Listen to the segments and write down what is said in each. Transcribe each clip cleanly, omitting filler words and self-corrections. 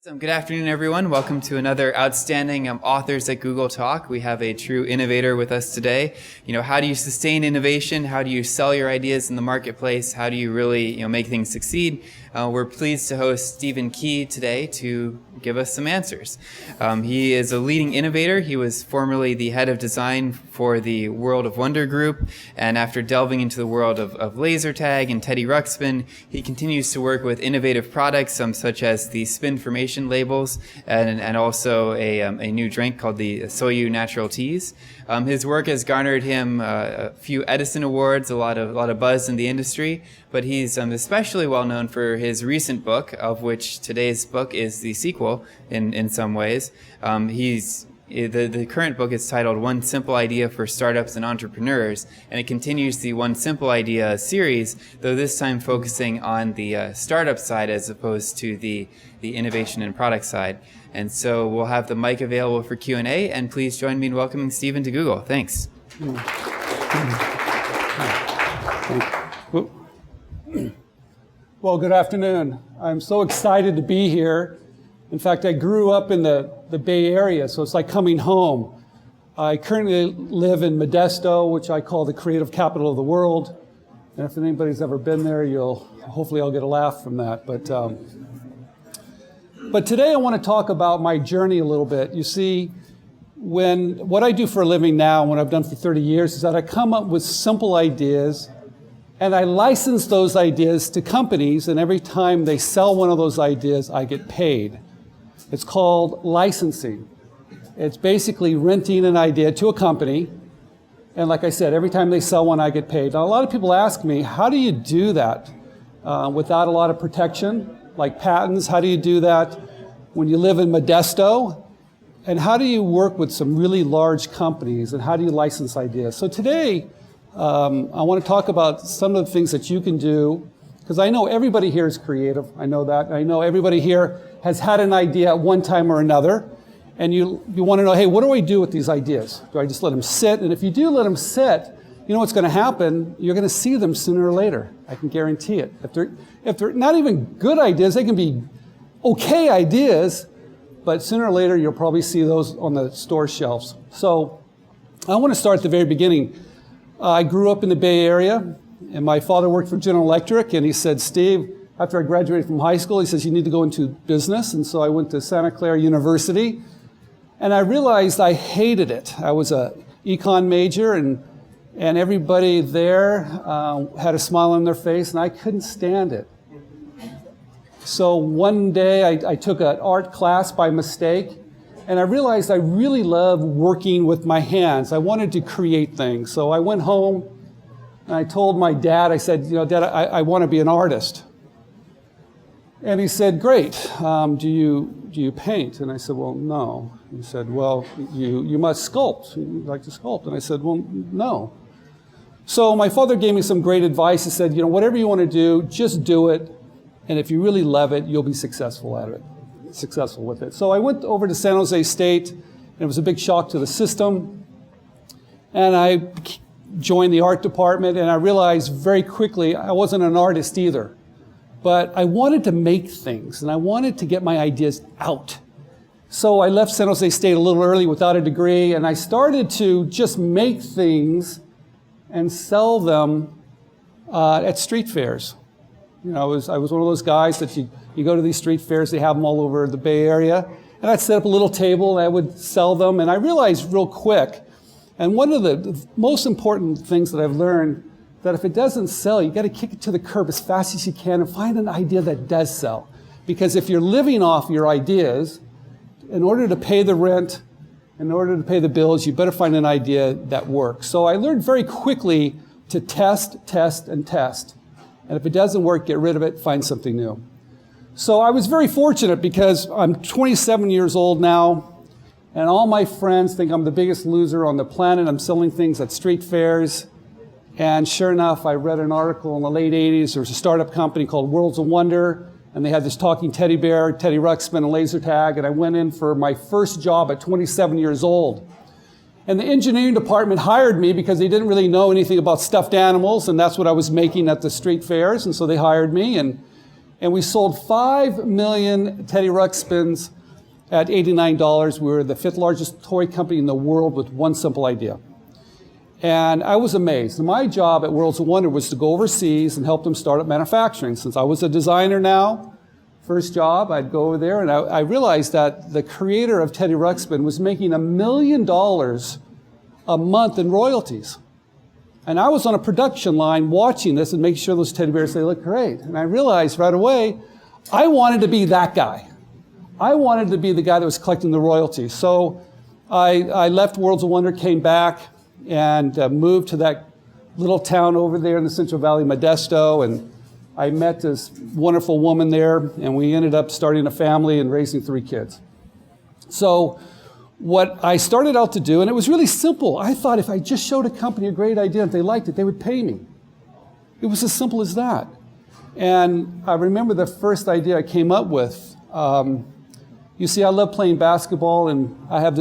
Good afternoon, everyone. Welcome to another outstanding Authors at Google talk. We have a true innovator with us today. How do you sustain innovation? How do you sell your ideas in the marketplace? How do you really, make things succeed? We're pleased to host Stephen Key today to give us some answers. He is a leading innovator. He was formerly the head of design for the World of Wonder group, and after delving into the world of laser tag and Teddy Ruxpin, he continues to work with innovative products such as the Spinformation labels and also a new drink called the Soyu Natural Teas. His work has garnered him a few Edison Awards, a lot of buzz in the industry, but he's especially well known for his recent book, of which today's book is the sequel in some ways. The current book is titled One Simple Idea for Startups and Entrepreneurs, and it continues the One Simple Idea series, though this time focusing on the startup side as opposed to the innovation and product side. And so we'll have the mic available for Q&A, and please join me in welcoming Stephen to Google. Thanks. Well, good afternoon. I'm so excited to be here. In fact, I grew up in the Bay Area, so it's like coming home. I currently live in Modesto, which I call the creative capital of the world. And if anybody's ever been there, hopefully I'll get a laugh from that. But today I want to talk about my journey a little bit. You see, what I do for a living now, and what I've done for 30 years, is that I come up with simple ideas, and I license those ideas to companies, and every time they sell one of those ideas, I get paid. It's called licensing. It's basically renting an idea to a company, and like I said, every time they sell one, I get paid. Now, a lot of people ask me, how do you do that without a lot of protection, like patents? How do you do that when you live in Modesto? And how do you work with some really large companies, and how do you license ideas? So today, I want to talk about some of the things that you can do, because I know everybody here is creative. I know that. I know everybody here has had an idea at one time or another, and you want to know, hey, what do I do with these ideas? Do I just let them sit? And if you do let them sit, you know what's going to happen? You're going to see them sooner or later. I can guarantee it. If they're not even good ideas, they can be okay ideas, but sooner or later you'll probably see those on the store shelves. So I want to start at the very beginning. I grew up in the Bay Area, and my father worked for General Electric, and he said, Steve, after I graduated from high school, he says, you need to go into business. And so I went to Santa Clara University, and I realized I hated it. I was a econ major, and everybody there had a smile on their face, and I couldn't stand it. So one day I took an art class by mistake, and I realized I really love working with my hands. I wanted to create things. So I went home, and I told my dad, I said, Dad, I want to be an artist. And he said, great, do you paint? And I said, well, no. He said, well, you must sculpt. You'd like to sculpt. And I said, well, no. So my father gave me some great advice. He said, whatever you want to do, just do it. And if you really love it, you'll be successful with it. So I went over to San Jose State, and it was a big shock to the system. And I joined the art department, and I realized very quickly I wasn't an artist either. But I wanted to make things, and I wanted to get my ideas out. So I left San Jose State a little early without a degree, and I started to just make things and sell them at street fairs. I was one of those guys that you go to these street fairs, they have them all over the Bay Area, and I'd set up a little table and I would sell them, and I realized real quick, and one of the most important things that I've learned, that if it doesn't sell, you got to kick it to the curb as fast as you can and find an idea that does sell. Because if you're living off your ideas, in order to pay the rent, in order to pay the bills, you better find an idea that works. So I learned very quickly to test, and test. And if it doesn't work, get rid of it, find something new. So I was very fortunate because I'm 27 years old now, and all my friends think I'm the biggest loser on the planet. I'm selling things at street fairs. And sure enough, I read an article in the late 80s. There was a startup company called Worlds of Wonder, and they had this talking teddy bear, Teddy Ruxpin, and laser tag, and I went in for my first job at 27 years old. And the engineering department hired me because they didn't really know anything about stuffed animals, and that's what I was making at the street fairs, and so they hired me. And And we sold 5 million Teddy Ruxpins at $89. We were the 5th largest toy company in the world with one simple idea. And I was amazed. My job at Worlds of Wonder was to go overseas and help them start up manufacturing. Since I was a designer now, first job, I'd go over there, and I realized that the creator of Teddy Ruxpin was making $1 million a month in royalties. And I was on a production line watching this and making sure those teddy bears, they look great. And I realized right away, I wanted to be that guy. I wanted to be the guy that was collecting the royalties. So I left Worlds of Wonder, came back, and moved to that little town over there in the Central Valley, Modesto, and I met this wonderful woman there, and we ended up starting a family and raising 3 kids. So what I started out to do, and it was really simple, I thought if I just showed a company a great idea and they liked it, they would pay me. It was as simple as that. And I remember the first idea I came up with. You see, I love playing basketball, and I have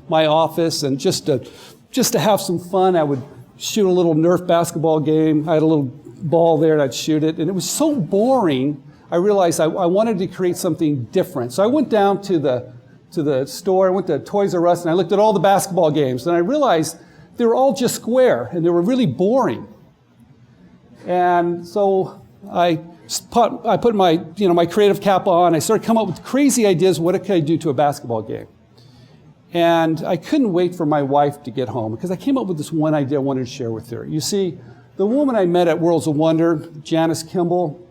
my office, and just to have some fun, I would shoot a little Nerf basketball game. I had a little ball there, and I'd shoot it. And it was so boring, I realized I wanted to create something different. So I went down to the store, I went to Toys R Us, and I looked at all the basketball games. And I realized they were all just square, and they were really boring. And so I put my creative cap on. I started coming up with crazy ideas. What could I do to a basketball game? And I couldn't wait for my wife to get home because I came up with this one idea I wanted to share with her. You see, the woman I met at Worlds of Wonder, Janice Kimball,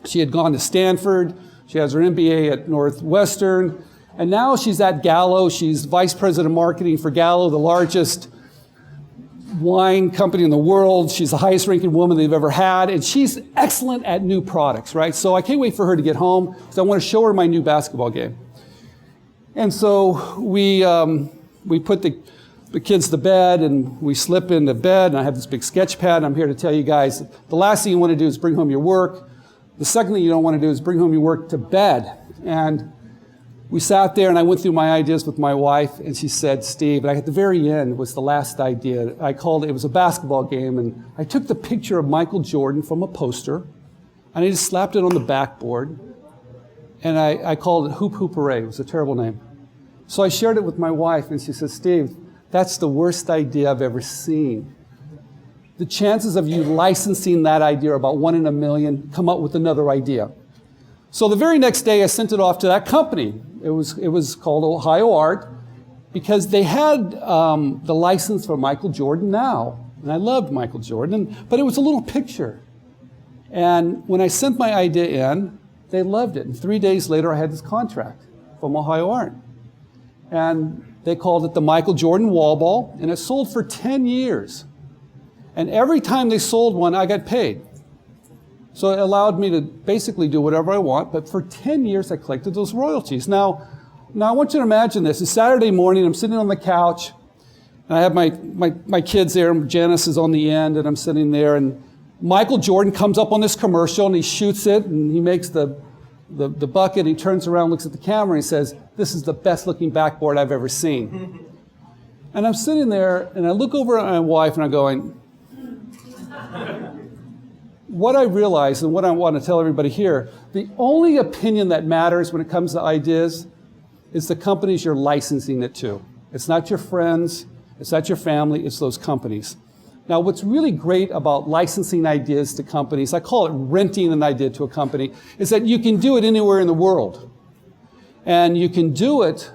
she had gone to Stanford. She has her MBA at Northwestern. And now she's at Gallo. She's vice president of marketing for Gallo, the largest wine company in the world. She's the highest ranking woman they've ever had. And she's excellent at new products, right? So I can't wait for her to get home because I want to show her my new basketball game. And so we put the kids to bed, and we slip into bed, and I have this big sketch pad, and I'm here to tell you guys, the last thing you want to do is bring home your work. The second thing you don't want to do is bring home your work to bed. And we sat there, and I went through my ideas with my wife, and she said, Steve, and at the very end was the last idea. It was a basketball game, and I took the picture of Michael Jordan from a poster, and I just slapped it on the backboard, and I called it Hoop Hoop Hooray. It was a terrible name. So I shared it with my wife, and she said, Steve, that's the worst idea I've ever seen. The chances of you licensing that idea are about 1 in a million. Come up with another idea. So the very next day, I sent it off to that company. It was called Ohio Art because they had the license for Michael Jordan now. And I loved Michael Jordan, but it was a little picture. And when I sent my idea in, they loved it. And 3 days later, I had this contract from Ohio Art. And they called it the Michael Jordan Wall Ball, and it sold for 10 years. And every time they sold one, I got paid. So it allowed me to basically do whatever I want, but for 10 years, I collected those royalties. Now I want you to imagine this. It's Saturday morning, I'm sitting on the couch, and I have my kids there, and Janice is on the end, and I'm sitting there, and Michael Jordan comes up on this commercial, and he shoots it, and he makes the bucket, he turns around, looks at the camera, and he says, this is the best looking backboard I've ever seen. And I'm sitting there, and I look over at my wife, and I'm going, what I realize, and what I want to tell everybody here, the only opinion that matters when it comes to ideas is the companies you're licensing it to. It's not your friends, it's not your family, it's those companies. Now, what's really great about licensing ideas to companies, I call it renting an idea to a company, is that you can do it anywhere in the world. And you can do it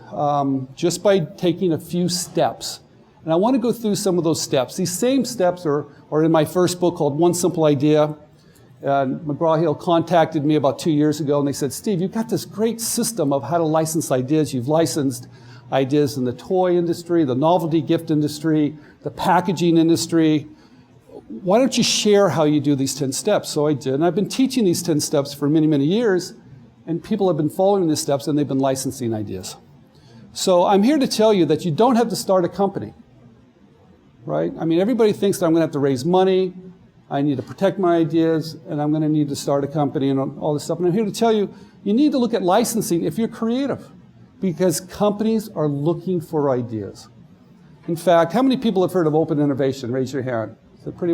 just by taking a few steps. And I want to go through some of those steps. These same steps are in my first book called One Simple Idea. McGraw Hill contacted me about 2 years ago, and they said, Steve, you've got this great system of how to license ideas. You've licensed ideas in the toy industry, the novelty gift industry, the packaging industry. Why don't you share how you do these 10 steps? So I did, and I've been teaching these 10 steps for many, many years, and people have been following these steps, and they've been licensing ideas. So I'm here to tell you that you don't have to start a company, right? I mean, everybody thinks that I'm going to have to raise money, I need to protect my ideas, and I'm going to need to start a company and all this stuff. And I'm here to tell you, you need to look at licensing if you're creative, because companies are looking for ideas. In fact, how many people have heard of open innovation? Raise your hand. Is it pretty?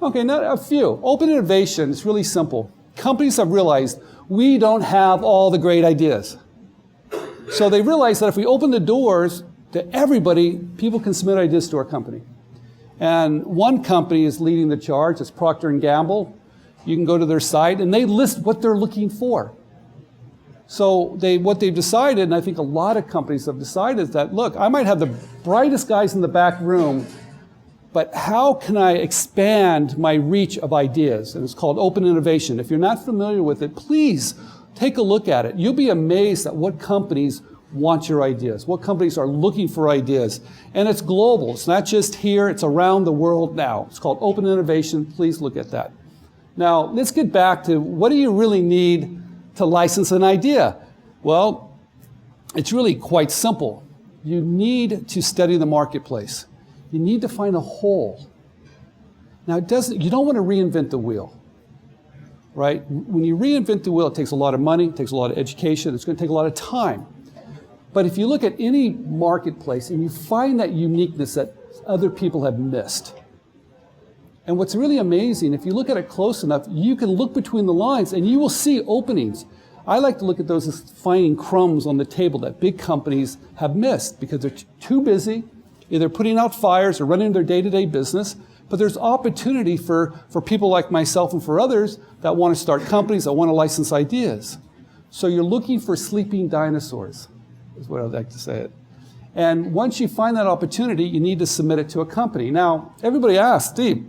Okay, not a few. Open innovation is really simple. companies have realized we don't have all the great ideas. So they realized that if we open the doors to everybody, people can submit ideas to our company. And one company is leading the charge. It's Procter & Gamble. You can go to their site, and they list what they're looking for. So what they've decided, and I think a lot of companies have decided, is that, look, I might have the brightest guys in the back room, but how can I expand my reach of ideas? And it's called open innovation. If you're not familiar with it, please take a look at it. You'll be amazed at what companies want your ideas, what companies are looking for ideas. And it's global. It's not just here, it's around the world now. It's called open innovation. Please look at that. Now, let's get back to what do you really need to license an idea? Well, it's really quite simple. You need to study the marketplace. You need to find a hole. Now, you don't want to reinvent the wheel, right? When you reinvent the wheel, it takes a lot of money, it takes a lot of education, it's going to take a lot of time. But if you look at any marketplace and you find that uniqueness that other people have missed, and what's really amazing, if you look at it close enough, you can look between the lines and you will see openings. I like to look at those as finding crumbs on the table that big companies have missed because they're too busy, either putting out fires or running their day-to-day business. But there's opportunity for people like myself and for others that want to start companies, that want to license ideas. So you're looking for sleeping dinosaurs, is what I'd like to say it. And once you find that opportunity, you need to submit it to a company. Now, everybody asks, Steve,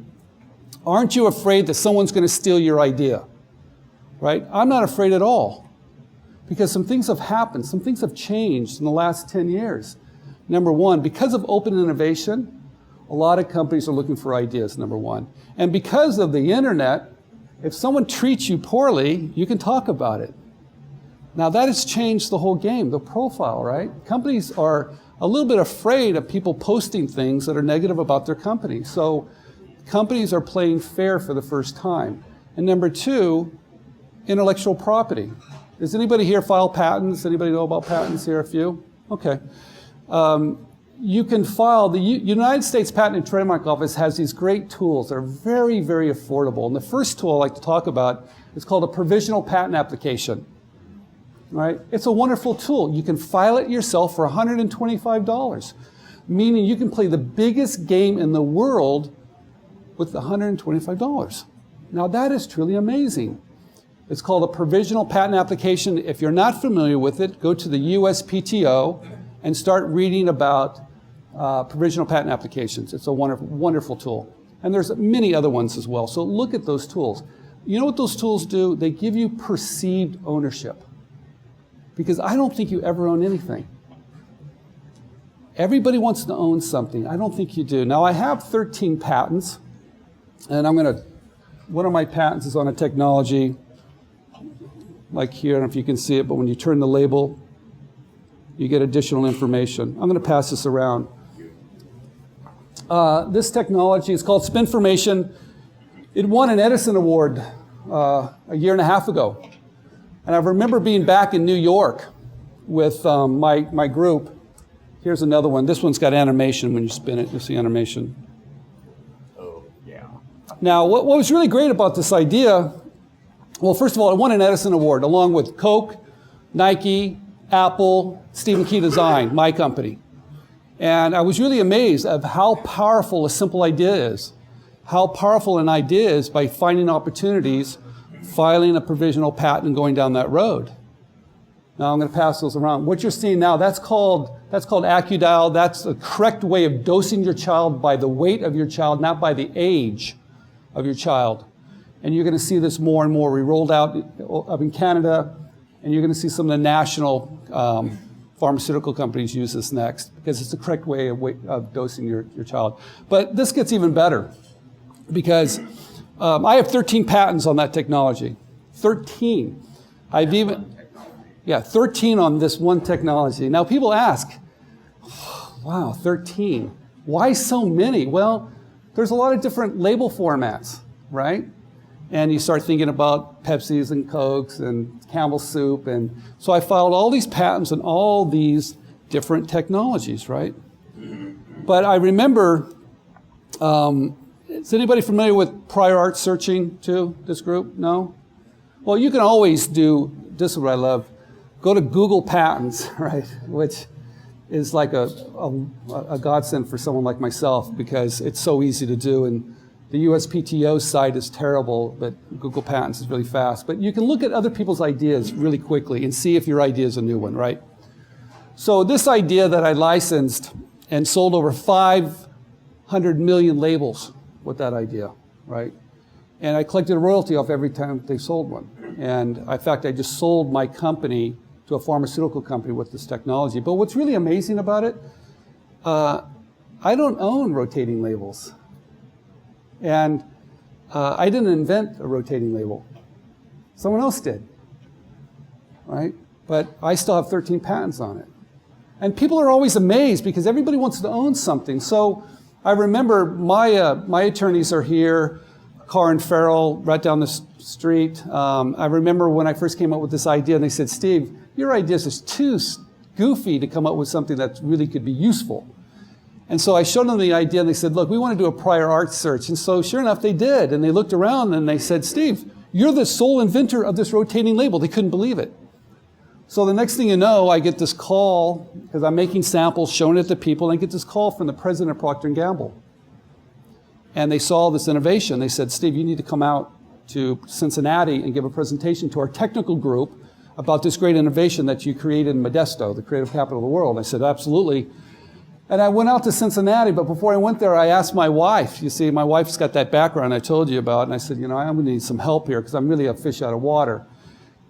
aren't you afraid that someone's going to steal your idea? Right? I'm not afraid at all. Because some things have happened, some things have changed in the last 10 years. Number one, because of open innovation, a lot of companies are looking for ideas, number one. And because of the internet, if someone treats you poorly, you can talk about it. Now that has changed the whole game, the profile, right? Companies are a little bit afraid of people posting things that are negative about their company. So companies are playing fair for the first time. And number two, intellectual property. Does anybody here file patents? Anybody know about patents here? A few? Okay. You can file, the United States Patent and Trademark Office has these great tools. They're very, very affordable. And the first tool I like to talk about is called a provisional patent application. Right? It's a wonderful tool. You can file it yourself for $125, meaning you can play the biggest game in the world with $125. Now that is truly amazing. It's called a provisional patent application. If you're not familiar with it, go to the USPTO and start reading about provisional patent applications. It's a wonderful, wonderful tool. And there's many other ones as well. So look at those tools. You know what those tools do? They give you perceived ownership. Because I don't think you ever own anything. Everybody wants to own something. I don't think you do. Now I have 13 patents, and one of my patents is on a technology like here, I don't know if you can see it, but when you turn the label, you get additional information. I'm going to pass this around. This technology is called Spinformation. It won an Edison Award a year and a half ago. And I remember being back in New York with my group. Here's another one. This one's got animation. When you spin it, you'll see animation. Oh, yeah. Now, what was really great about this idea, well, first of all, it won an Edison Award along with Coke, Nike, Apple, Stephen Key Design, my company. And I was really amazed at how powerful a simple idea is, how powerful an idea is by finding opportunities, filing a provisional patent, and going down that road. Now I'm going to pass those around. What you're seeing now, that's called AccuDial. That's the correct way of dosing your child by the weight of your child, not by the age of your child. And you're going to see this more and more. We rolled out up in Canada, and you're going to see some of the national pharmaceutical companies use this next because it's the correct way of dosing your child. But this gets even better because I have 13 patents on that technology. 13. 13 on this one technology. Now people ask, wow, 13. Why so many? Well, there's a lot of different label formats, right? And you start thinking about Pepsis and Cokes and Campbell's soup. And so I filed all these patents on all these different technologies, right? But I remember, is anybody familiar with prior art searching too, this group? No? Well, you can always do, this is what I love, go to Google Patents, right, which is like a godsend for someone like myself because it's so easy to do. And the USPTO site is terrible, but Google Patents is really fast. But you can look at other people's ideas really quickly and see if your idea is a new one, right? So this idea that I licensed and sold over 500 million labels with that idea, right? And I collected a royalty off every time they sold one. And in fact, I just sold my company to a pharmaceutical company with this technology. But what's really amazing about it, I don't own rotating labels. And I didn't invent a rotating label. Someone else did, right? But I still have 13 patents on it. And people are always amazed because everybody wants to own something. So I remember my attorneys are here, Carr and Farrell, right down the street. I remember when I first came up with this idea, and they said, Steve, your idea is just too goofy to come up with something that really could be useful. And so I showed them the idea, and they said, look, we want to do a prior art search. And so sure enough, they did. And they looked around, and they said, Steve, you're the sole inventor of this rotating label. They couldn't believe it. So the next thing you know, I get this call, because I'm making samples, showing it to people, and I get this call from the president of Procter & Gamble. And they saw this innovation. They said, Steve, you need to come out to Cincinnati and give a presentation to our technical group about this great innovation that you created in Modesto, the creative capital of the world. I said, absolutely. And I went out to Cincinnati, but before I went there, I asked my wife. You see, my wife's got that background I told you about, and I said, I'm going to need some help here because I'm really a fish out of water.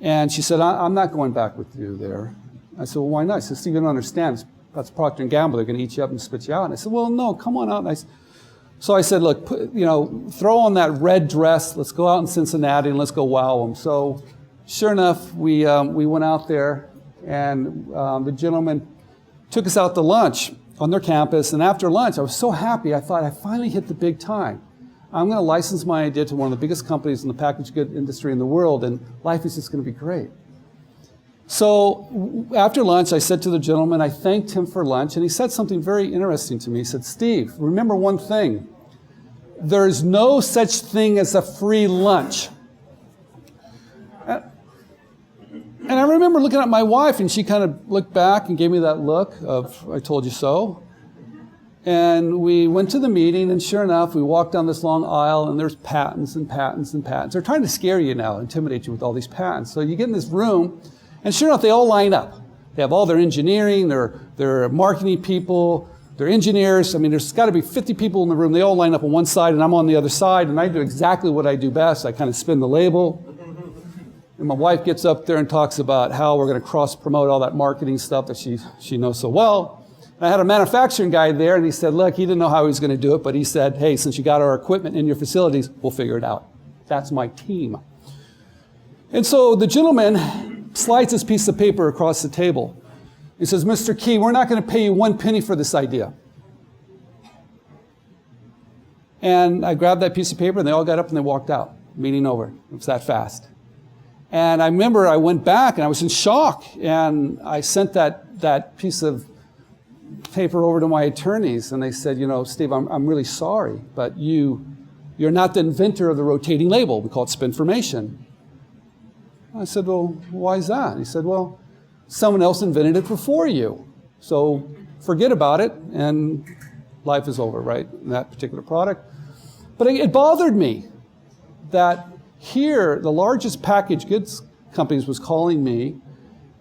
And she said, I'm not going back with you there. I said, well, why not? She said, Steve, you don't understand. That's Procter & Gamble. They're going to eat you up and spit you out. And I said, well, no, come on out. And so I said, look, throw on that red dress. Let's go out in Cincinnati and let's go wow them. So sure enough, we went out there, and the gentleman took us out to lunch on their campus. And after lunch, I was so happy. I thought I finally hit the big time. I'm going to license my idea to one of the biggest companies in the packaged goods industry in the world, and life is just going to be great. So after lunch, I said to the gentleman, I thanked him for lunch, and he said something very interesting to me. He said, Steve, remember one thing. There's no such thing as a free lunch. And I remember looking at my wife, and she kind of looked back and gave me that look of, I told you so. And we went to the meeting, and sure enough, we walked down this long aisle, and there's patents and patents and patents. They're trying to scare you now, intimidate you with all these patents. So you get in this room, and sure enough, they all line up. They have all their engineering, their marketing people, their engineers. I mean, there's got to be 50 people in the room. They all line up on one side, and I'm on the other side, and I do exactly what I do best. I kind of spin the label. And my wife gets up there and talks about how we're going to cross-promote all that marketing stuff that she knows so well. I had a manufacturing guy there, and he said, look, he didn't know how he was going to do it, but he said, hey, since you got our equipment in your facilities, we'll figure it out. That's my team. And so the gentleman slides this piece of paper across the table. He says, Mr. Key, we're not going to pay you 1 penny for this idea. And I grabbed that piece of paper, and they all got up and they walked out. Meeting over. It was that fast. And I remember I went back, and I was in shock, and I sent that piece of paper over to my attorneys, and they said, Steve, I'm really sorry, but you're not the inventor of the rotating label. We call it spinformation. I said, well, why is that? He said, well, someone else invented it before you, so forget about it, and life is over, right, in that particular product. But it bothered me that here, the largest packaged goods companies was calling me,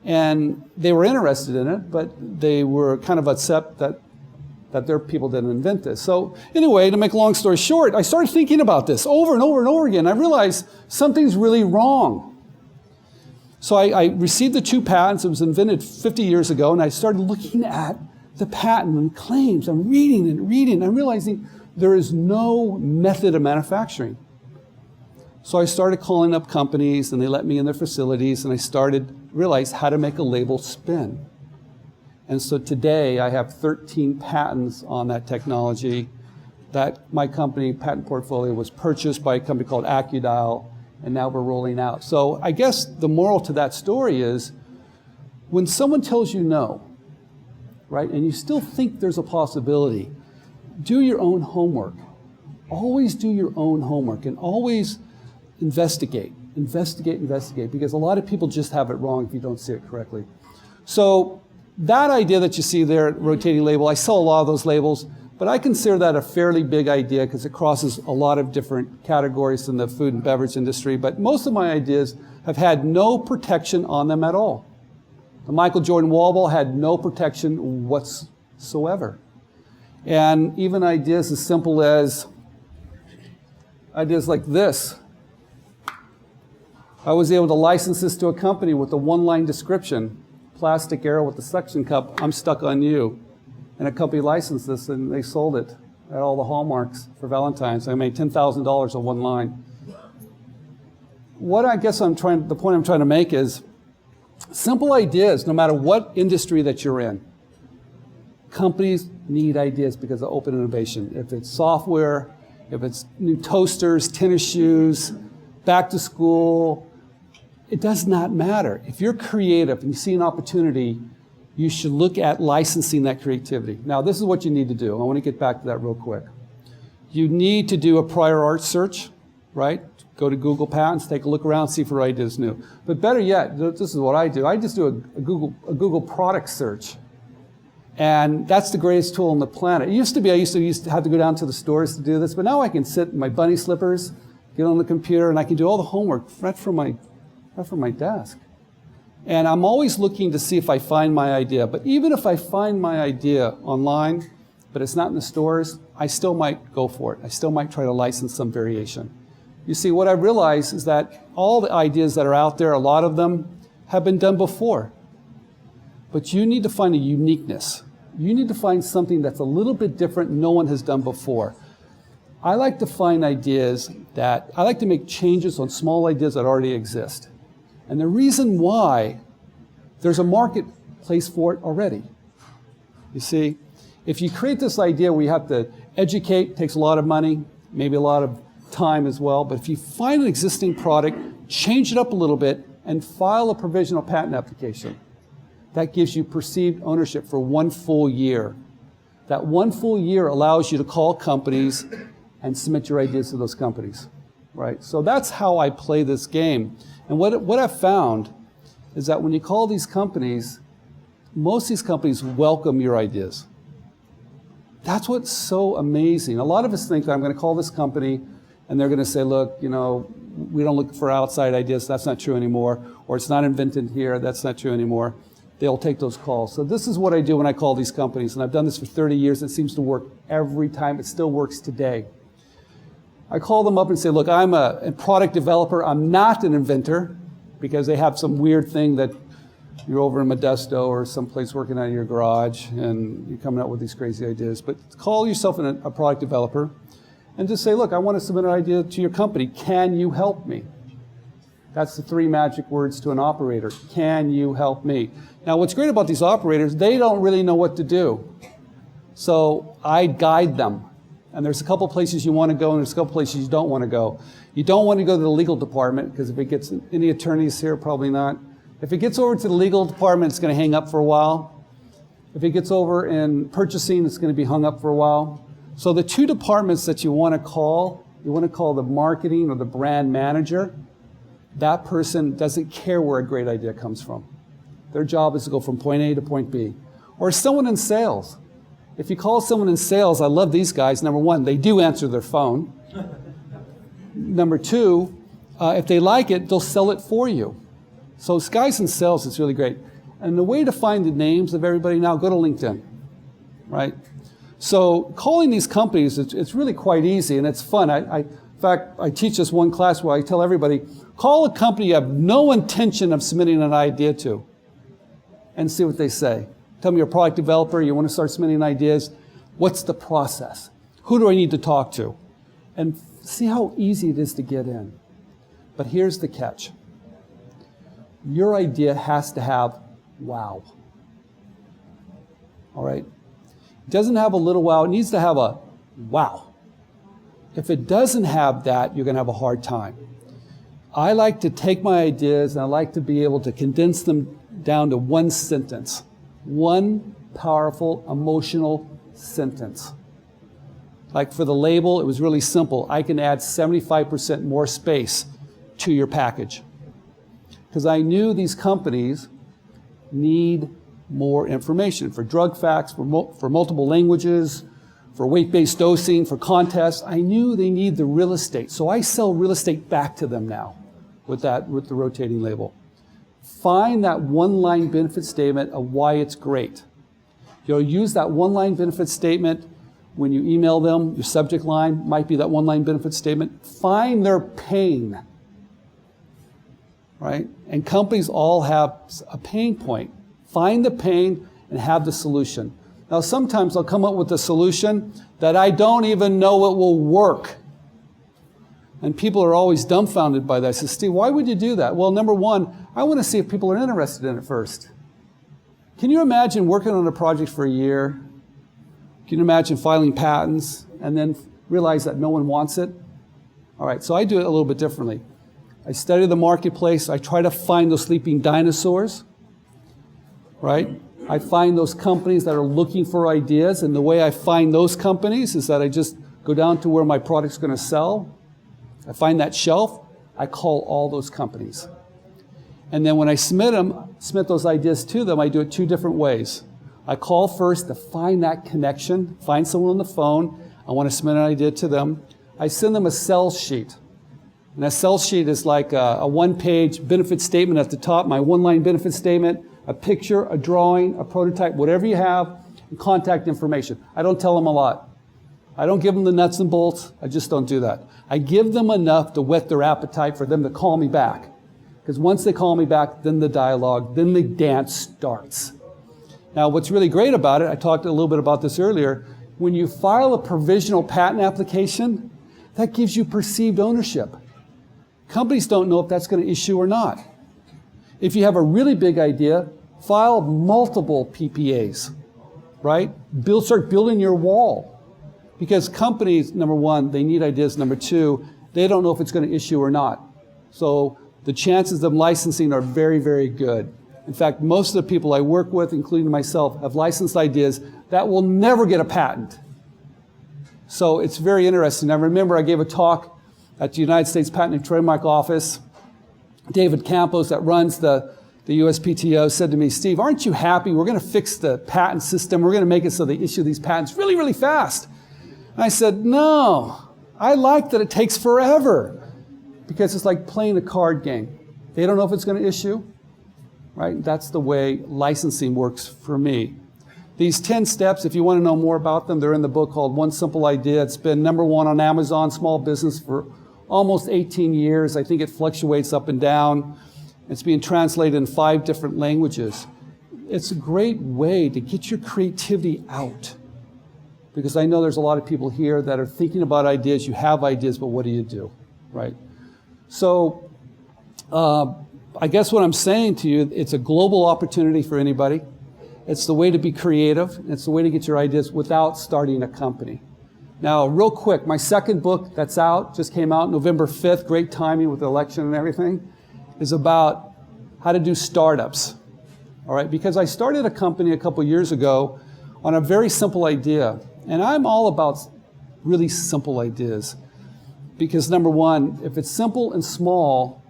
and they were interested in it, but they were kind of upset that their people didn't invent this. So anyway, to make a long story short, I started thinking about this over and over and over again. I realized something's really wrong. So I received the 2 patents. It was invented 50 years ago, and I started looking at the patent and claims. I'm reading and reading. I'm realizing there is no method of manufacturing. So I started calling up companies, and they let me in their facilities, and I started realize how to make a label spin. And so today I have 13 patents on that technology. That my company, patent portfolio, was purchased by a company called AccuDial, and now we're rolling out. So I guess the moral to that story is when someone tells you no, right, and you still think there's a possibility, do your own homework. Always do your own homework, and always investigate investigate, because a lot of people just have it wrong if you don't see it correctly. So that idea that you see there, rotating label, I sell a lot of those labels, but I consider that a fairly big idea because it crosses a lot of different categories in the food and beverage industry. But most of my ideas have had no protection on them at all. The Michael Jordan wall ball had no protection whatsoever. And even ideas as simple as ideas like this. I was able to license this to a company with a one-line description, plastic arrow with the suction cup, I'm stuck on you. And a company licensed this and they sold it at all the hallmarks for Valentine's. I made $10,000 on one line. What I guess the point I'm trying to make is simple ideas, no matter what industry that you're in. Companies need ideas because of open innovation. If it's software, if it's new toasters, tennis shoes, back to school, it does not matter. If you're creative and you see an opportunity, you should look at licensing that creativity. Now, this is what you need to do. I want to get back to that real quick. You need to do a prior art search, right? Go to Google Patents, take a look around, see if your idea is new. But better yet, this is what I do. I just do a Google product search. And that's the greatest tool on the planet. It used to be, I used to have to go down to the stores to do this, but now I can sit in my bunny slippers, get on the computer, and I can do all the homework right from my desk. And I'm always looking to see if I find my idea. But even if I find my idea online, but it's not in the stores, I still might go for it. I still might try to license some variation. You see, what I realize is that all the ideas that are out there, a lot of them have been done before. But you need to find a uniqueness. You need to find something that's a little bit different no one has done before. I like to find ideas that, I like to make changes on small ideas that already exist. And the reason why, there's a marketplace for it already. You see, if you create this idea where you have to educate, takes a lot of money, maybe a lot of time as well, but if you find an existing product, change it up a little bit, and file a provisional patent application, that gives you perceived ownership for 1 full year. That 1 full year allows you to call companies and submit your ideas to those companies, right? So that's how I play this game. And what I've found is that when you call these companies, most of these companies welcome your ideas. That's what's so amazing. A lot of us think that I'm going to call this company and they're going to say, look, you know, we don't look for outside ideas. That's not true anymore. Or it's not invented here. That's not true anymore. They'll take those calls. So this is what I do when I call these companies. And I've done this for 30 years. It seems to work every time. It still works today. I call them up and say, look, I'm a product developer. I'm not an inventor, because they have some weird thing that you're over in Modesto or someplace working out of your garage and you're coming up with these crazy ideas. But call yourself a product developer and just say, look, I want to submit an idea to your company. Can you help me? That's the 3 magic words to an operator. Can you help me? Now, what's great about these operators, they don't really know what to do. So I guide them. And there's a couple places you want to go, and there's a couple places you don't want to go. You don't want to go to the legal department, because if it gets, any attorneys here, probably not. If it gets over to the legal department, it's going to hang up for a while. If it gets over in purchasing, it's going to be hung up for a while. So the 2 departments that you want to call the marketing or the brand manager. That person doesn't care where a great idea comes from. Their job is to go from point A to point B. Or someone in sales. If you call someone in sales, I love these guys. Number 1, they do answer their phone. Number 2, if they like it, they'll sell it for you. So guys in sales, it's really great. And the way to find the names of everybody now, go to LinkedIn, right? So calling these companies, it's really quite easy, and it's fun. In fact, I teach this one class where I tell everybody, call a company you have no intention of submitting an idea to and see what they say. Tell me you're a product developer, you want to start submitting ideas. What's the process? Who do I need to talk to? And see how easy it is to get in. But here's the catch. Your idea has to have wow. All right? It doesn't have a little wow, it needs to have a wow. If it doesn't have that, you're going to have a hard time. I like to take my ideas and I like to be able to condense them down to 1 sentence. 1 powerful, emotional sentence. Like for the label, it was really simple. I can add 75% more space to your package. Because I knew these companies need more information for drug facts, for multiple languages, for weight-based dosing, for contests. I knew they need the real estate. So I sell real estate back to them now with the rotating label. Find that one-line benefit statement of why it's great. You'll use that one-line benefit statement when you email them. Your subject line might be that one-line benefit statement. Find their pain, right? And companies all have a pain point. Find the pain and have the solution. Now, sometimes I'll come up with a solution that I don't even know it will work. And people are always dumbfounded by that. I say, Steve, why would you do that? Well, number one, I want to see if people are interested in it first. Can you imagine working on a project for a year? Can you imagine filing patents and then realize that no one wants it? All right, so I do it a little bit differently. I study the marketplace. I try to find those sleeping dinosaurs, right? I find those companies that are looking for ideas, and the way I find those companies is that I just go down to where my product's going to sell. I find that shelf. I call all those companies. And then when I submit those ideas to them, I do it two different ways. I call first to find that connection, find someone on the phone. I want to submit an idea to them. I send them a sales sheet. And that sales sheet is like a one-page benefit statement at the top, my one-line benefit statement, a picture, a drawing, a prototype, whatever you have, and contact information. I don't tell them a lot. I don't give them the nuts and bolts. I just don't do that. I give them enough to whet their appetite for them to call me back. Because once they call me back, then the dialogue, then the dance starts. Now, what's really great about it, I talked a little bit about this earlier, when you file a provisional patent application, that gives you perceived ownership. Companies don't know if that's going to issue or not. If you have a really big idea, file multiple PPAs, right? Start building your wall. Because companies, number one, they need ideas. Number two, they don't know if it's going to issue or not. So the chances of licensing are very, very good. In fact, most of the people I work with, including myself, have licensed ideas that will never get a patent. So it's very interesting. I remember I gave a talk at the United States Patent and Trademark Office. David Campos, that runs the USPTO, said to me, Steve, aren't you happy? We're going to fix the patent system. We're going to make it so they issue these patents really, really fast. And I said, no, I like that it takes forever because it's like playing a card game. They don't know if it's going to issue, right? That's the way licensing works for me. These 10 steps, if you want to know more about them, they're in the book called One Simple Idea. It's been #1 on Amazon Small Business for almost 18 years. I think it fluctuates up and down. It's being translated in 5 different languages. It's a great way to get your creativity out. Because I know there's a lot of people here that are thinking about ideas. You have ideas, but what do you do, right? So I guess what I'm saying to you, it's a global opportunity for anybody. It's the way to be creative. It's the way to get your ideas without starting a company. Now, real quick, my second book that's out, just came out November 5th, great timing with the election and everything, is about how to do startups, all right? Because I started a company a couple years ago on a very simple idea. And I'm all about really simple ideas. Because number one, if it's simple and small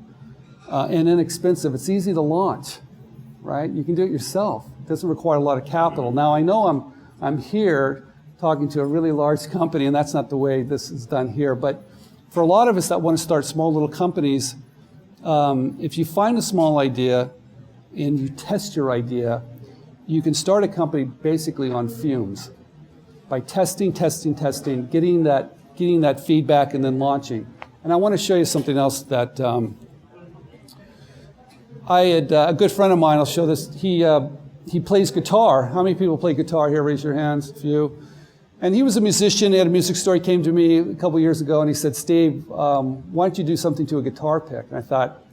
and inexpensive, it's easy to launch, right? You can do it yourself. It doesn't require a lot of capital. Now, I know I'm here talking to a really large company, and that's not the way this is done here. But for a lot of us that want to start small little companies, if you find a small idea and you test your idea, you can start a company basically on fumes by testing, getting that feedback, and then launching. And I want to show you something else that I had a good friend of mine. I'll show this. He plays guitar. How many people play guitar here? Raise your hands. A few. And he was a musician. He had a music store. He came to me a couple years ago, and he said, Steve, why don't you do something to a guitar pick? And I thought,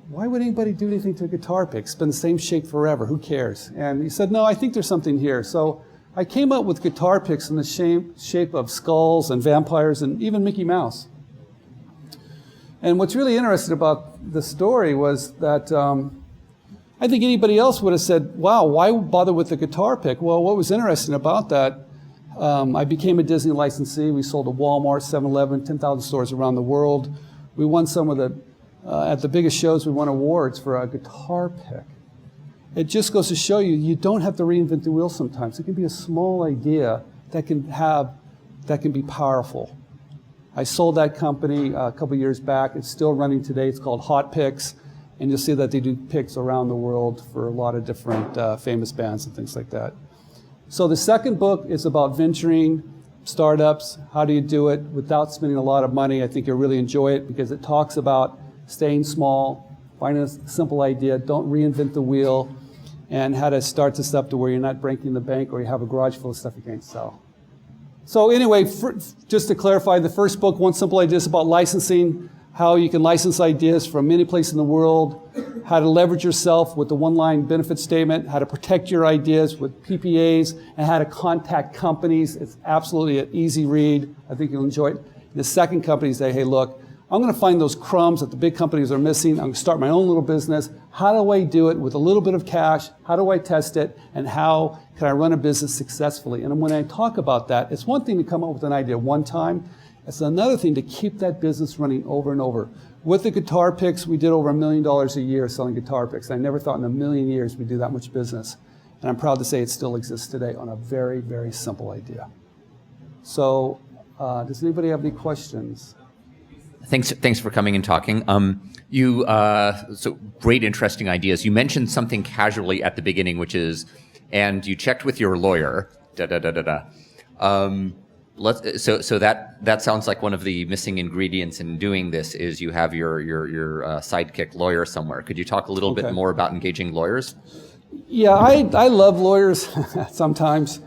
why would anybody do anything to a guitar pick? It's been the same shape forever. Who cares? And he said, no, I think there's something here. So I came up with guitar picks in the shape of skulls and vampires and even Mickey Mouse. And what's really interesting about the story was that I think anybody else would have said, wow, why bother with the guitar pick? Well, what was interesting about that, I became a Disney licensee. We sold to Walmart, 7-Eleven, 10,000 stores around the world. We won some of the at the biggest shows, we won awards for a guitar pick. It just goes to show you, you don't have to reinvent the wheel sometimes. It can be a small idea that can be powerful. I sold that company a couple years back. It's still running today. It's called Hot Picks, and you'll see that they do picks around the world for a lot of different famous bands and things like that. So the second book is about venturing, startups. How do you do it without spending a lot of money? I think you'll really enjoy it because it talks about staying small, finding a simple idea, don't reinvent the wheel, and how to start this up to where you're not breaking the bank or you have a garage full of stuff you can't sell. So anyway, just to clarify, the first book, One Simple Idea, is about licensing, how you can license ideas from any place in the world, how to leverage yourself with the one-line benefit statement, how to protect your ideas with PPAs, and how to contact companies. It's absolutely an easy read. I think you'll enjoy it. The second company say, hey, look, I'm going to find those crumbs that the big companies are missing. I'm going to start my own little business. How do I do it with a little bit of cash? How do I test it? And how can I run a business successfully? And when I talk about that, it's one thing to come up with an idea one time. It's another thing to keep that business running over and over. With the guitar picks, we did over $1 million a year selling guitar picks. I never thought in a million years we'd do that much business. And I'm proud to say it still exists today on a very, very simple idea. So does anybody have any questions? Thanks for coming and talking. So great, interesting ideas. You mentioned something casually at the beginning, which is, and you checked with your lawyer. So that sounds like one of the missing ingredients in doing this is you have your sidekick lawyer somewhere. Could you talk a little bit more about engaging lawyers? Yeah, I love lawyers sometimes.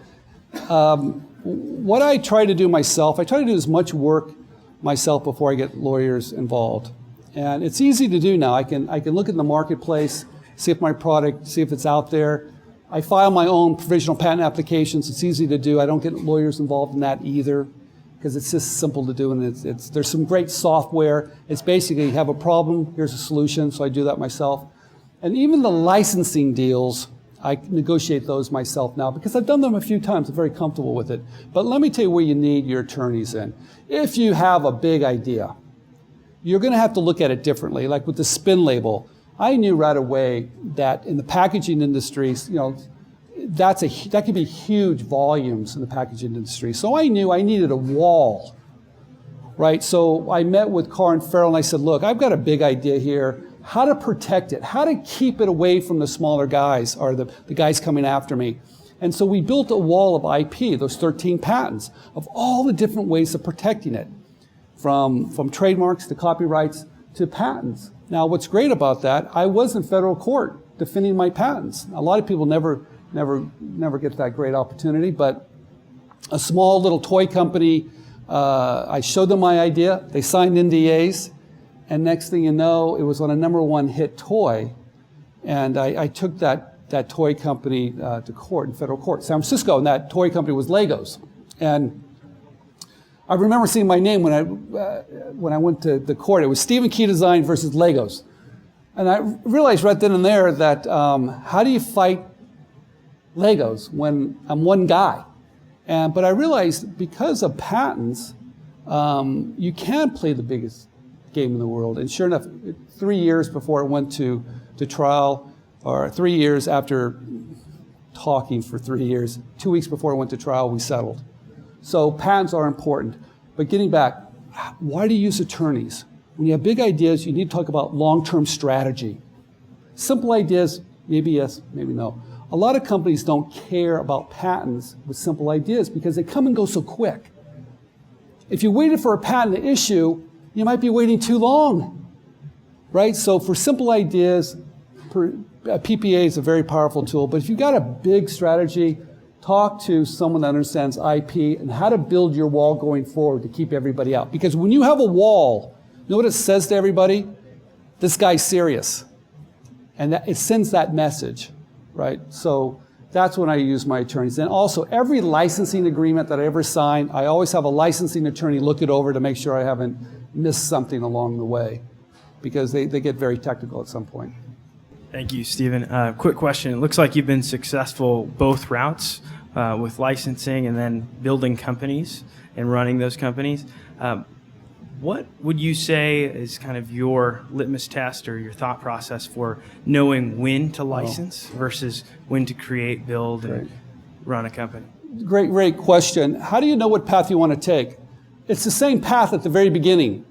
What I try to do myself, I try to do as much work myself before I get lawyers involved. And it's easy to do now. I can look in the marketplace, see if my product, see if it's out there. I file my own provisional patent applications. It's easy to do. I don't get lawyers involved in that either because it's just simple to do. And there's some great software. It's basically you have a problem, here's a solution. So I do that myself. And even the licensing deals, I negotiate those myself now because I've done them a few times. I'm very comfortable with it. But let me tell you where you need your attorneys in. If you have a big idea, you're going to have to look at it differently. Like with the spin label, I knew right away that in the packaging industry, that could be huge volumes in the packaging industry. So I knew I needed a wall, right? So I met with Carr and Farrell and I said, look, I've got a big idea here. How to protect it, how to keep it away from the smaller guys or the guys coming after me. And so we built a wall of IP, those 13 patents, of all the different ways of protecting it, from trademarks to copyrights to patents. Now, what's great about that, I was in federal court defending my patents. A lot of people never get that great opportunity, but a small little toy company, I showed them my idea, they signed NDAs, and next thing you know, it was on a #1 hit toy. And I took that toy company to court, in federal court, San Francisco, and that toy company was Legos. And I remember seeing my name when I went to the court. It was Stephen Key Design versus Legos. And I realized right then and there that how do you fight Legos when I'm one guy? But I realized because of patents, you can play the biggest game in the world. And sure enough, 3 years before it went to trial, or 3 years after talking for 3 years, 2 weeks before it went to trial, we settled. So patents are important. But getting back, why do you use attorneys? When you have big ideas, you need to talk about long-term strategy. Simple ideas, maybe yes, maybe no. A lot of companies don't care about patents with simple ideas because they come and go so quick. If you waited for a patent to issue, you might be waiting too long, right? So for simple ideas, PPA is a very powerful tool, but if you've got a big strategy, talk to someone that understands IP and how to build your wall going forward to keep everybody out. Because when you have a wall, you know what it says to everybody? This guy's serious. And it sends that message, right? So that's when I use my attorneys. And also, every licensing agreement that I ever sign, I always have a licensing attorney look it over to make sure I haven't missed something along the way, because they get very technical at some point. Thank you, Stephen. Quick question. It looks like you've been successful both routes with licensing and then building companies and running those companies. What would you say is kind of your litmus test or your thought process for knowing when to license versus when to create, build, and run a company? Great question. How do you know what path you want to take? It's the same path at the very beginning.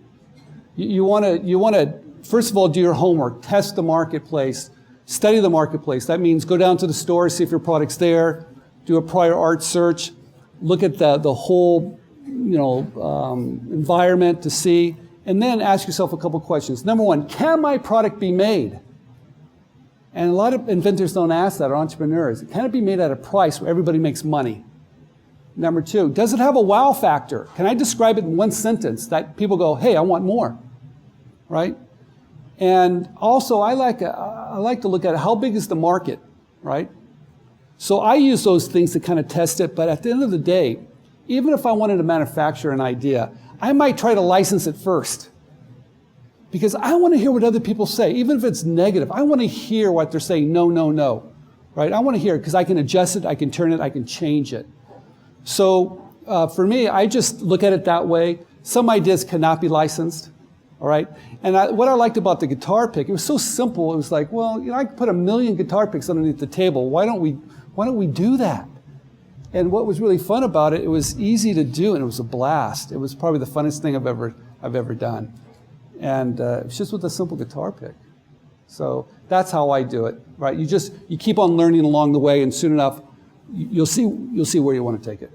You want to first of all do your homework, test the marketplace, study the marketplace. That means go down to the store, see if your product's there, do a prior art search, look at the whole environment to see, and then ask yourself a couple questions. Number one, can my product be made? And a lot of inventors don't ask that, or entrepreneurs. Can it be made at a price where everybody makes money? Number two, does it have a wow factor? Can I describe it in one sentence that people go, hey, I want more, right? And also, I like to look at how big is the market, right? So I use those things to kind of test it, but at the end of the day, even if I wanted to manufacture an idea, I might try to license it first. Because I want to hear what other people say, even if it's negative. I want to hear what they're saying, no, right? I want to hear it because I can adjust it, I can turn it, I can change it. So for me, I just look at it that way. Some ideas cannot be licensed, all right? And what I liked about the guitar pick, it was so simple. It was like, well, I could put 1 million guitar picks underneath the table. Why don't we do that? And what was really fun about it, it was easy to do, and it was a blast. It was probably the funnest thing I've ever done. And it's just with a simple guitar pick. So that's how I do it, right? You keep on learning along the way, and soon enough, you'll see where you want to take it.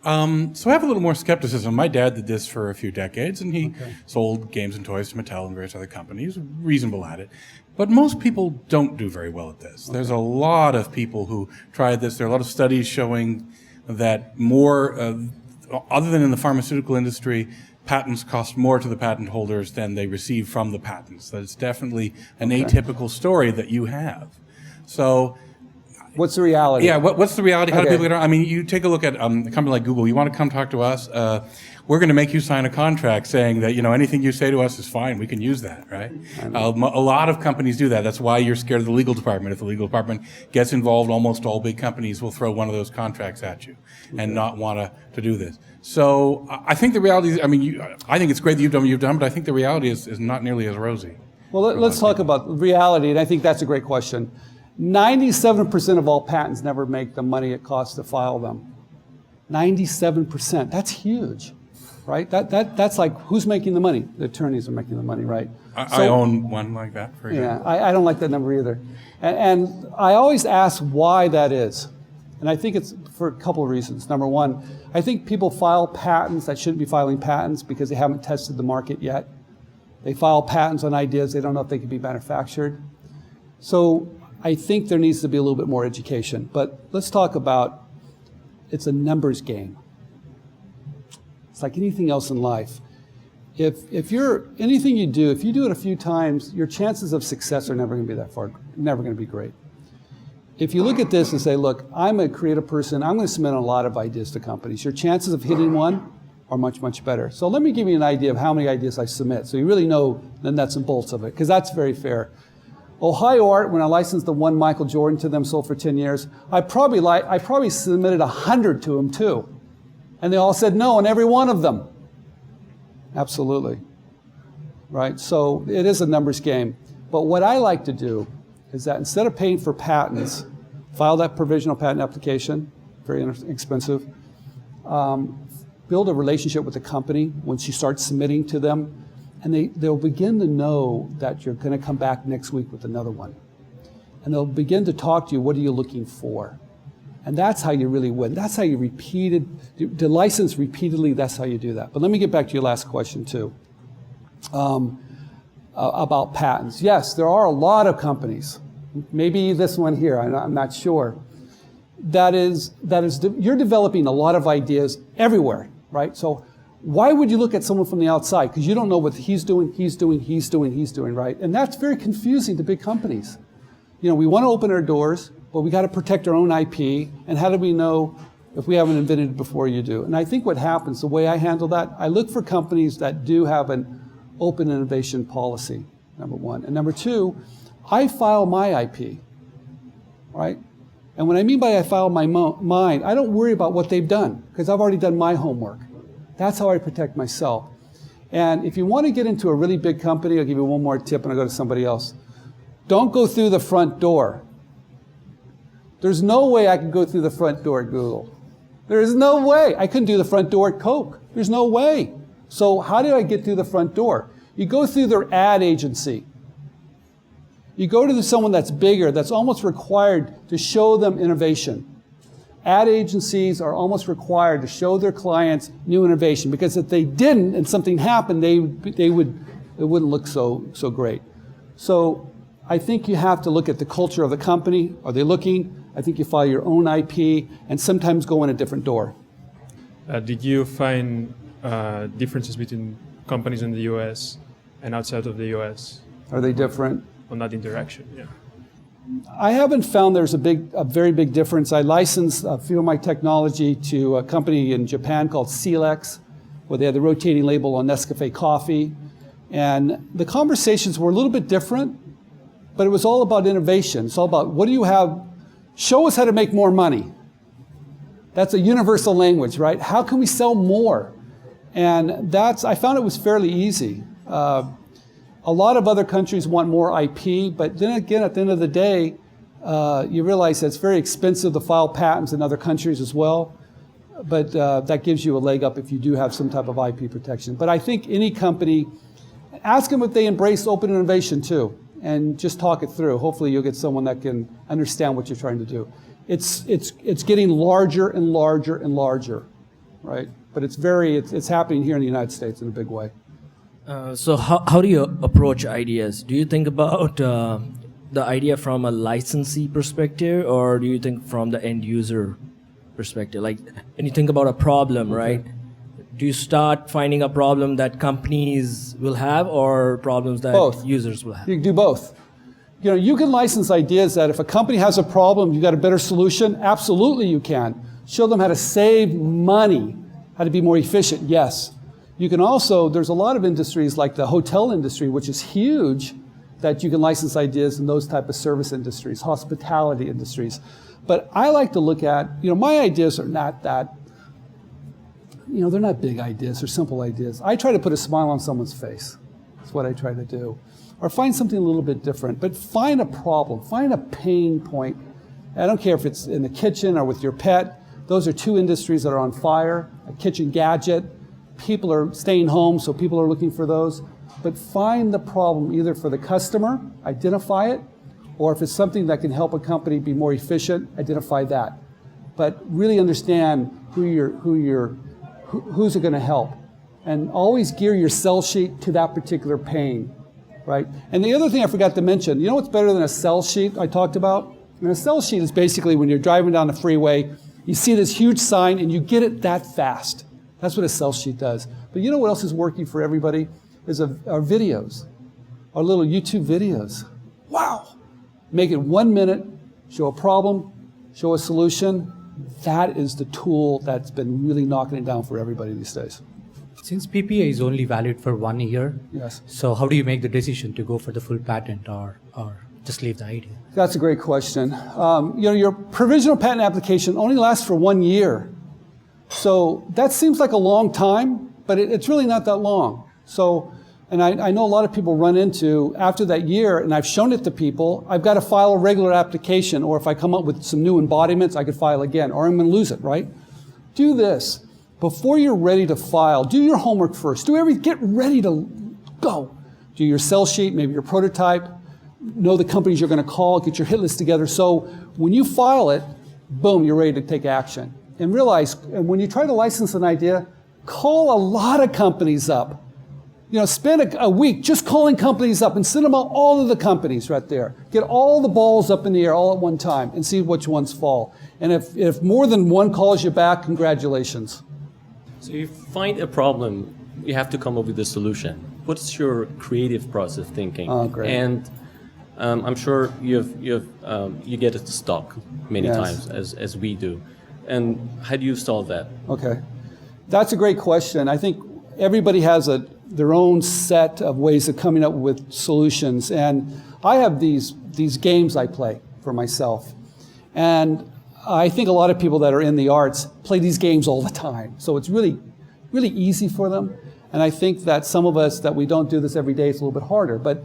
So I have a little more skepticism. My dad did this for a few decades, and he sold games and toys to Mattel and various other companies, reasonable at it. But most people don't do very well at this. There's a lot of people who tried this. There are a lot of studies showing that more, other than in the pharmaceutical industry, patents cost more to the patent holders than they receive from the patents. That it's definitely an atypical story that you have. So what's the reality? Yeah, what's the reality? How do people get around? I mean, you take a look at a company like Google. You want to come talk to us? We're going to make you sign a contract saying that, anything you say to us is fine. We can use that, right? A lot of companies do that. That's why you're scared of the legal department. If the legal department gets involved, almost all big companies will throw one of those contracts at you and not want to do this. So I think the reality is, I think it's great that you've done what you've done, but I think the reality is not nearly as rosy. Well, let's talk about reality, and I think that's a great question. 97% of all patents never make the money it costs to file them. 97%. That's huge, right? That's like, who's making the money? The attorneys are making the money, right? I own one like that, for example. Yeah, I don't like that number either. And I always ask why that is. And I think it's for a couple of reasons. Number one, I think people file patents that shouldn't be filing patents because they haven't tested the market yet. They file patents on ideas they don't know if they can be manufactured. So I think there needs to be a little bit more education. But let's talk about, it's a numbers game. It's like anything else in life. If you're, anything you do, if you do it a few times, your chances of success are never going to be that far, never going to be great. If you look at this and say, look, I'm a creative person, I'm going to submit a lot of ideas to companies. Your chances of hitting one are much, much better. So let me give you an idea of how many ideas I submit, so you really know the nuts and bolts of it, because that's very fair. Ohio Art, when I licensed the one Michael Jordan to them, sold for 10 years, I probably submitted 100 to them too. And they all said no on every one of them. Absolutely. Right? So it is a numbers game. But what I like to do is that instead of paying for patents, file that provisional patent application, very inexpensive, build a relationship with the company once you start submitting to them, and they'll begin to know that you're going to come back next week with another one. And they'll begin to talk to you, what are you looking for? And that's how you really win. That's how you to license repeatedly, that's how you do that. But let me get back to your last question too, about patents. Yes, there are a lot of companies, maybe this one here, I'm not sure, you're developing a lot of ideas everywhere, right? So why would you look at someone from the outside? Because you don't know what he's doing, right? And that's very confusing to big companies. We want to open our doors, but we got to protect our own IP, and how do we know if we haven't invented it before you do? And I think what happens, the way I handle that, I look for companies that do have an open innovation policy, number one. And number two, I file my IP, right? And what I mean by I file mine, I don't worry about what they've done, because I've already done my homework. That's how I protect myself. And if you want to get into a really big company, I'll give you one more tip and I'll go to somebody else. Don't go through the front door. There's no way I could go through the front door at Google. There is no way. I couldn't do the front door at Coke. There's no way. So how do I get through the front door? You go through their ad agency. You go to someone that's bigger, that's almost required to show them innovation. Ad agencies are almost required to show their clients new innovation, because if they didn't and something happened, it wouldn't look so great. So I think you have to look at the culture of the company. Are they looking? I think you file your own IP and sometimes go in a different door. Did you find differences between companies in the US and outside of the US? Are they different? On that interaction, yeah. I haven't found there's a very big difference. I licensed a few of my technology to a company in Japan called Silex, where they had the rotating label on Nescafe coffee. And the conversations were a little bit different, but it was all about innovation. It's all about, what do you have? Show us how to make more money. That's a universal language, right? How can we sell more? And I found it was fairly easy. A lot of other countries want more IP, but then again, at the end of the day, you realize that it's very expensive to file patents in other countries as well. But that gives you a leg up if you do have some type of IP protection. But I think any company, ask them if they embrace open innovation too, and just talk it through. Hopefully you'll get someone that can understand what you're trying to do. It's getting larger and larger and larger, right? But it's happening here in the United States in a big way. So how do you approach ideas? Do you think about the idea from a licensee perspective, or do you think from the end user perspective? Like, when you think about a problem, right? Do you start finding a problem that companies will have, or problems that users will have? You can do both. You can license ideas that if a company has a problem, you've got a better solution. Absolutely you can. Show them how to save money, how to be more efficient, yes. You can also, there's a lot of industries like the hotel industry, which is huge, that you can license ideas in those type of service industries, hospitality industries. But I like to look at, my ideas are not that, they're not big ideas, they're simple ideas. I try to put a smile on someone's face. That's what I try to do. Or find something a little bit different, but find a problem, find a pain point. I don't care if it's in the kitchen or with your pet. Those are two industries that are on fire, a kitchen gadget. People are staying home, so people are looking for those. But find the problem either for the customer, identify it, or if it's something that can help a company be more efficient, identify that. But really understand who's it going to help. And always gear your sell sheet to that particular pain, right? And the other thing I forgot to mention, you know what's better than a sell sheet I talked about? And a sell sheet is basically when you're driving down the freeway, you see this huge sign and you get it that fast. That's what a sell sheet does. But you know what else is working for everybody? Is our videos, our little YouTube videos. Wow! Make it 1 minute, show a problem, show a solution. That is the tool that's been really knocking it down for everybody these days. Since PPA is only valid for 1 year, yes. So how do you make the decision to go for the full patent or just leave the idea? That's a great question. Your provisional patent application only lasts for 1 year. So that seems like a long time, but it's really not that long. So, and I know a lot of people run into, after that year, and I've shown it to people, I've got to file a regular application, or if I come up with some new embodiments, I could file again, or I'm going to lose it, right? Do this. Before you're ready to file, do your homework first. Get ready to go. Do your sell sheet, maybe your prototype, know the companies you're going to call, get your hit list together. So when you file it, boom, you're ready to take action. And realize, when you try to license an idea, call a lot of companies up. Spend a week just calling companies up and send them out all of the companies right there. Get all the balls up in the air all at one time and see which ones fall. And if more than one calls you back, congratulations. So you find a problem, you have to come up with a solution. What's your creative process thinking? Oh, great. And I'm sure you get it stuck many times as we do. And how do you solve that? Okay. That's a great question. I think everybody has their own set of ways of coming up with solutions. And I have these games I play for myself. And I think a lot of people that are in the arts play these games all the time. So it's really, really easy for them. And I think that some of us that we don't do this every day, it's a little bit harder. But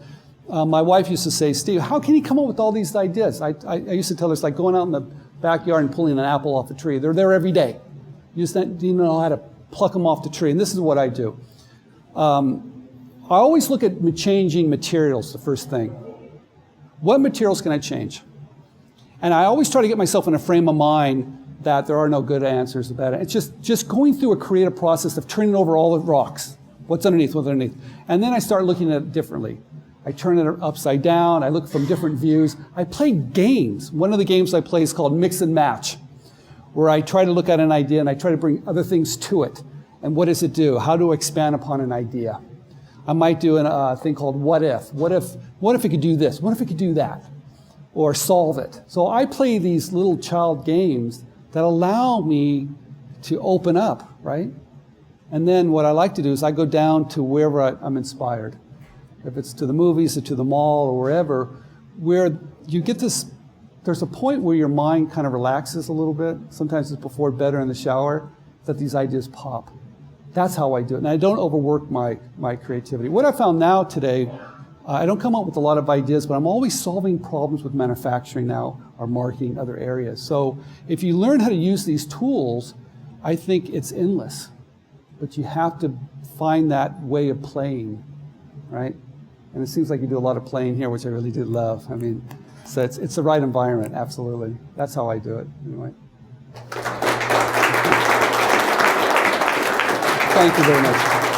my wife used to say, Steve, how can you come up with all these ideas? I used to tell her it's like going out in the backyard and pulling an apple off the tree. They're there every day. You just need to know how to pluck them off the tree. And this is what I do. I always look at changing materials, the first thing. What materials can I change? And I always try to get myself in a frame of mind that there are no good answers about it. It's just going through a creative process of turning over all the rocks. What's underneath, what's underneath. And then I start looking at it differently. I turn it upside down. I look from different views. I play games. One of the games I play is called Mix and Match, where I try to look at an idea and I try to bring other things to it. And what does it do? How do I expand upon an idea? I might do a thing called what if. What if it could do this? What if it could do that? Or solve it. So I play these little child games that allow me to open up, right? And then what I like to do is I go down to wherever I'm inspired. If it's to the movies or to the mall or wherever, where you get this, there's a point where your mind kind of relaxes a little bit. Sometimes it's before bed or in the shower that these ideas pop. That's how I do it. And I don't overwork my creativity. What I found now today, I don't come up with a lot of ideas, but I'm always solving problems with manufacturing now, or marketing, other areas. So if you learn how to use these tools, I think it's endless. But you have to find that way of playing, right? And it seems like you do a lot of playing here, which I really do love. I mean, so it's the right environment, absolutely. That's how I do it, anyway. Thank you very much.